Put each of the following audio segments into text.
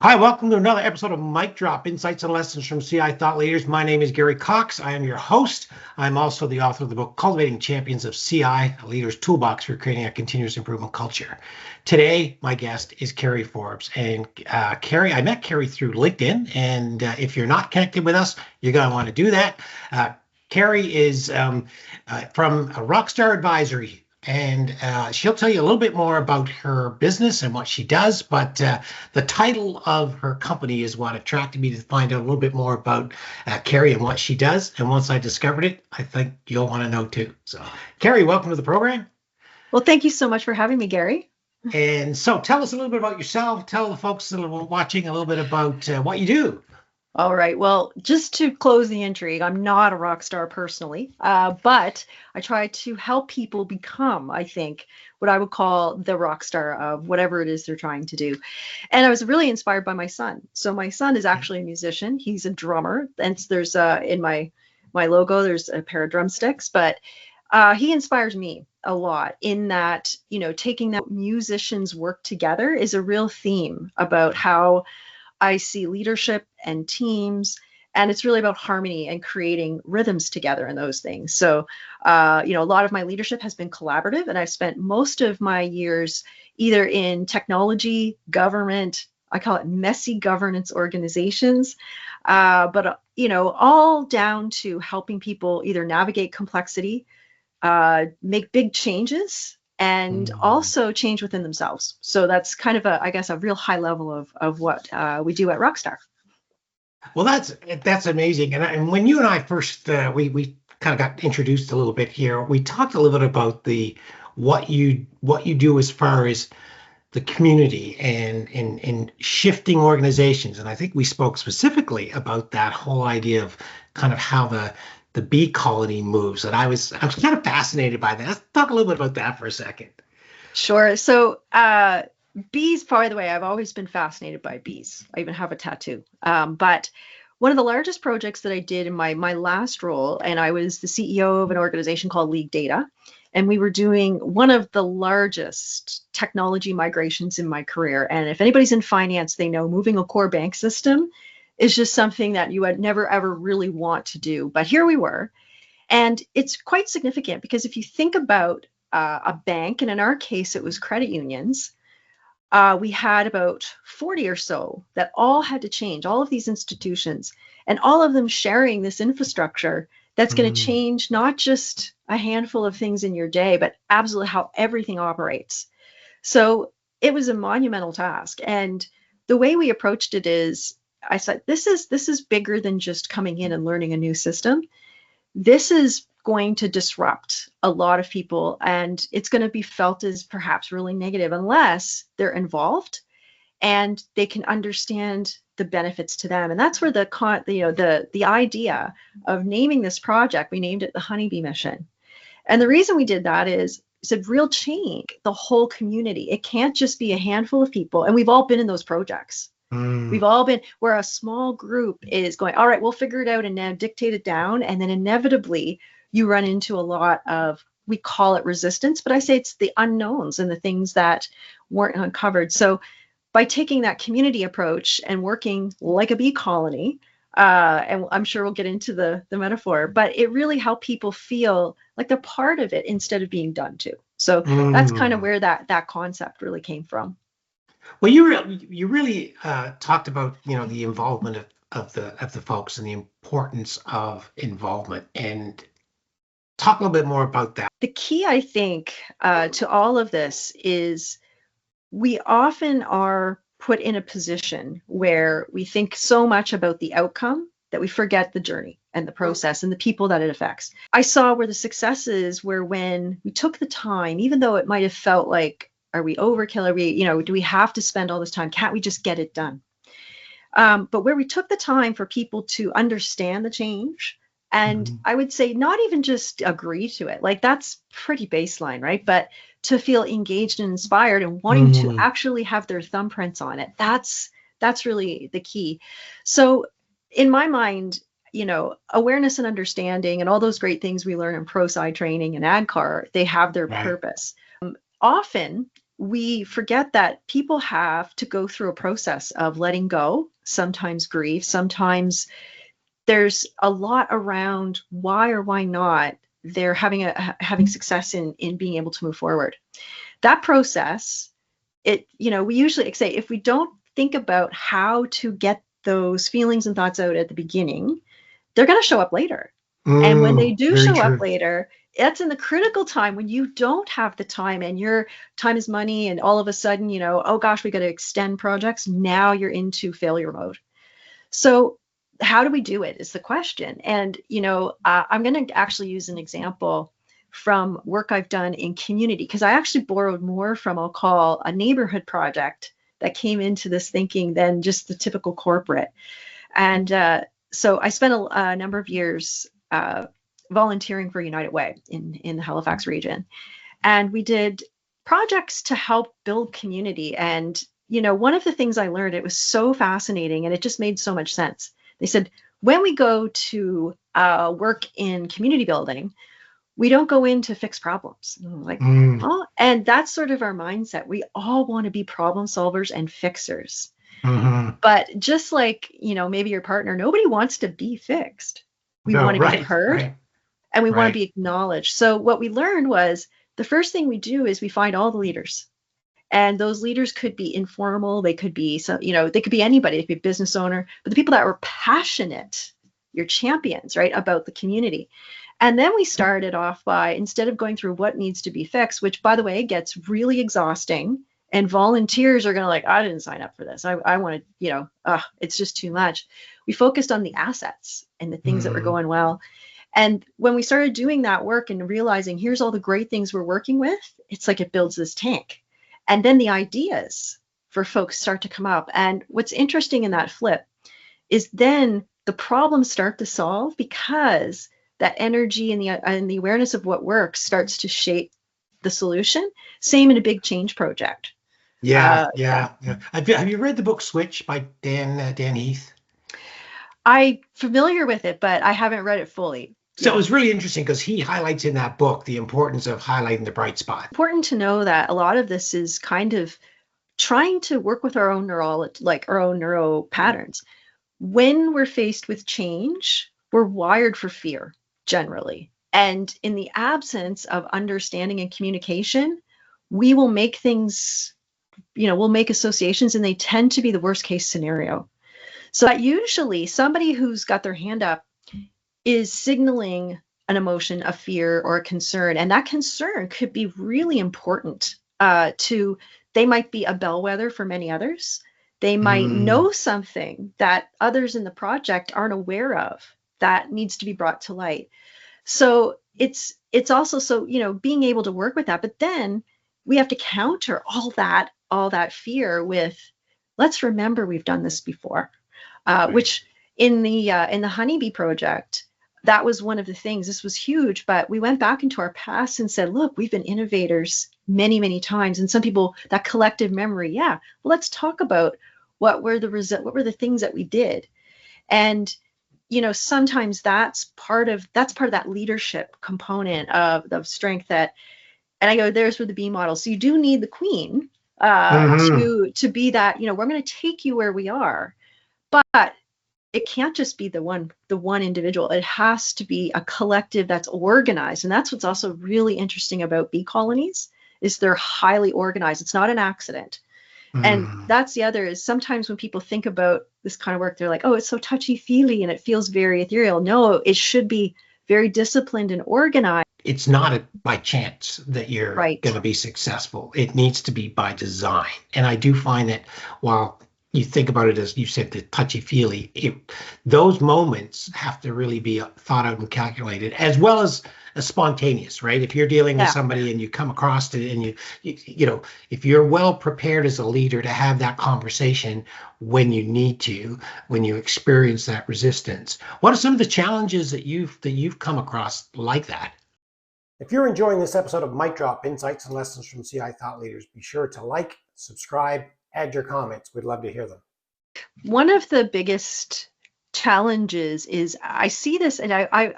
Hi, welcome to another episode of Mic Drop Insights and Lessons from CI Thought Leaders. My name is Gary Cox. I am your host. I'm also the author of the book Cultivating Champions of CI, a leader's toolbox for creating a continuous improvement culture. Today, my guest is Carrie Forbes. And Carrie, I met Carrie through LinkedIn. And if you're not connected with us, you're going to want to do that. Carrie is from a Rockstar Advisory. And she'll tell you a little bit more about her business and what she does, but the title of her company is what attracted me to find out a little bit more about Carrie and what she does. And once I discovered it, I think you'll want to know too. So, Carrie, welcome to the program. Well, thank you so much for having me, Gary. And so tell us a little bit about yourself. Tell the folks that are watching a little bit about what you do. All right. Well, just to close the intrigue, I'm not a rock star personally, but I try to help people become, I think, what I would call the rock star of whatever it is they're trying to do. And I was really inspired by my son. So my son is actually a musician. He's a drummer. And there's in my logo, there's a pair of drumsticks, but he inspires me a lot in that, taking that musicians work together is a real theme about how I see leadership and teams, and it's really about harmony and creating rhythms together and those things. So, a lot of my leadership has been collaborative, and I've spent most of my years either in technology, government, I call it messy governance organizations, but all down to helping people either navigate complexity, make big changes, and also change within themselves. So that's kind of a real high level of what we do at Rockstar. Well, that's amazing. And when you and I first we kind of got introduced a little bit here, we talked a little bit about what you do as far as the community and shifting organizations. And I think we spoke specifically about that whole idea of kind of how the bee colony moves. And I was kind of fascinated by that. Let's talk a little bit about that for a second. Sure. So bees, by the way, I've always been fascinated by bees. I even have a tattoo. But one of the largest projects that I did in my last role, and I was the CEO of an organization called League Data, and we were doing one of the largest technology migrations in my career. And if anybody's in finance, they know moving a core bank system is just something that you would never, ever really want to do. But here we were. And it's quite significant because if you think about a bank, and in our case, it was credit unions, we had about 40 or so that all had to change, all of these institutions, and all of them sharing this infrastructure that's going to change not just a handful of things in your day, but absolutely how everything operates. So it was a monumental task. And the way we approached it is, I said, this is bigger than just coming in and learning a new system. This is going to disrupt a lot of people, and it's going to be felt as perhaps really negative unless they're involved and they can understand the benefits to them. And that's where the idea of naming this project, we named it the Honeybee Mission. And the reason we did that is it's a real change, the whole community. It can't just be a handful of people, and we've all been in those projects. We've all been where a small group is going, all right, we'll figure it out and now dictate it down. And then inevitably you run into a lot of, we call it resistance, but I say it's the unknowns and the things that weren't uncovered. So by taking that community approach and working like a bee colony, and I'm sure we'll get into the metaphor, but it really helped people feel like they're part of it instead of being done to. So that's kind of where that concept really came from. Well, you really talked about the involvement of the folks and the importance of involvement, and talk a little bit more about that. The key, I think, to all of this is we often are put in a position where we think so much about the outcome that we forget the journey and the process and the people that it affects. I saw where the successes were when we took the time, even though it might have felt like, are we overkill? Are we, do we have to spend all this time? Can't we just get it done? But where we took the time for people to understand the change, and I would say not even just agree to it, like that's pretty baseline, right? But to feel engaged and inspired and wanting to actually have their thumbprints on it, that's really the key. So in my mind, awareness and understanding and all those great things we learn in pro-sci training and ADCAR, they have their purpose. Often we forget that people have to go through a process of letting go, sometimes grief, sometimes there's a lot around why or why not they're having success in being able to move forward. That process, we usually say if we don't think about how to get those feelings and thoughts out at the beginning, they're going to show up later. And when they do show up later, that's in the critical time when you don't have the time and your time is money, and all of a sudden, oh gosh, we got to extend projects. Now you're into failure mode. So how do we do it is the question. And, I'm going to actually use an example from work I've done in community, because I actually borrowed more from, I'll call, a neighborhood project that came into this thinking than just the typical corporate. And so I spent a number of years volunteering for United Way in the Halifax region. And we did projects to help build community. And, one of the things I learned, it was so fascinating and it just made so much sense. They said, when we go to work in community building, we don't go in to fix problems. Oh, and that's sort of our mindset. We all want to be problem solvers and fixers. But just like, maybe your partner, nobody wants to be fixed. We want to be heard and we want to be acknowledged. So what we learned was the first thing we do is we find all the leaders. And those leaders could be informal. They could be, they could be anybody. They could be a business owner, but the people that were passionate, your champions, right, about the community. And then we started off by, instead of going through what needs to be fixed, which by the way, gets really exhausting, and volunteers are going to I didn't sign up for this. I want to, it's just too much. We focused on the assets and the things that were going well. And when we started doing that work and realizing here's all the great things we're working with, it's like it builds this tank. And then the ideas for folks start to come up. And what's interesting in that flip is then the problems start to solve because that energy and the awareness of what works starts to shape the solution. Same in a big change project. Yeah. Have you read the book Switch by Dan Heath? I'm familiar with it, but I haven't read it fully. So it was really interesting because he highlights in that book the importance of highlighting the bright spot. Important to know that a lot of this is kind of trying to work with our own neuro patterns. When we're faced with change, we're wired for fear generally. And in the absence of understanding and communication, we will make things, we'll make associations, and they tend to be the worst case scenario. So that usually somebody who's got their hand up is signaling an emotion of fear or a concern. And that concern could be really important they might be a bellwether for many others. They might know something that others in the project aren't aware of that needs to be brought to light. So it's also, so, being able to work with that, but then we have to counter all that fear with, let's remember we've done this before, which in the honeybee project, that was one of the things. This was huge, but we went back into our past and said, look, we've been innovators many, many times. And some people, that collective memory, well, let's talk about what were the things that we did. And, sometimes that's part of that leadership component of strength and I go, there's where the bee model. So you do need the queen to be that, we're going to take you where we are, but it can't just be the one individual. It has to be a collective that's organized. And that's what's also really interesting about bee colonies is they're highly organized. It's not an accident. And that's the other is sometimes when people think about this kind of work, they're like, oh, it's so touchy-feely and it feels very ethereal. No, it should be very disciplined and organized. It's not by chance that you're going to be successful. It needs to be by design. And I do find that while you think about it as you said, the touchy-feely, those moments have to really be thought out and calculated, as well as spontaneous, right? If you're dealing with somebody and you come across it and you if you're well prepared as a leader to have that conversation when you need to, when you experience that resistance, what are some of the challenges that you've come across like that? If you're enjoying this episode of Mic Drop Insights and Lessons from CI Thought Leaders, be sure to like, subscribe, add your comments. We'd love to hear them. One of the biggest challenges is I see this, and I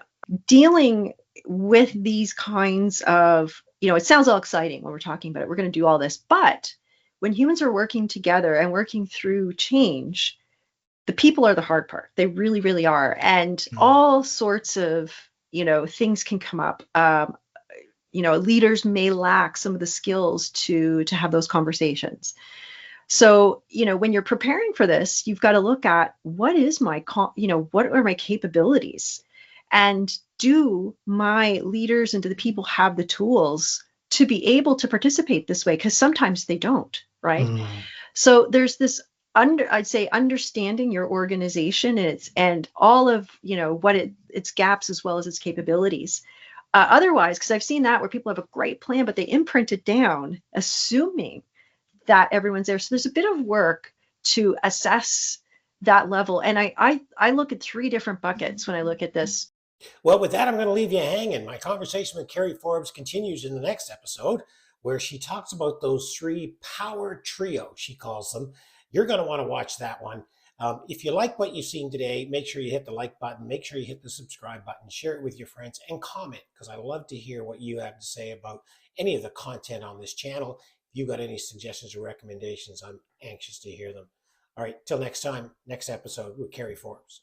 dealing with these kinds of it sounds all exciting when we're talking about it. We're going to do all this. But when humans are working together and working through change, the people are the hard part. They really, really are. And all sorts of, things can come up. Leaders may lack some of the skills to have those conversations. So, when you're preparing for this, you've got to look at what are my capabilities? And do my leaders and do the people have the tools to be able to participate this way? Because sometimes they don't, right? So there's this I'd say understanding your organization and all of what its gaps as well as its capabilities. Otherwise, because I've seen that where people have a great plan, but they imprint it down, assuming that everyone's there. So there's a bit of work to assess that level. And I look at 3 different buckets when I look at this. Well, with that, I'm going to leave you hanging. My conversation with Carrie Forbes continues in the next episode, where she talks about those 3 power trio, she calls them. You're going to want to watch that one. If you like what you've seen today, make sure you hit the like button, make sure you hit the subscribe button, share it with your friends, and comment, because I love to hear what you have to say about any of the content on this channel. If you got any suggestions or recommendations, I'm anxious to hear them. All right, till next time, next episode with Carrie Forbes.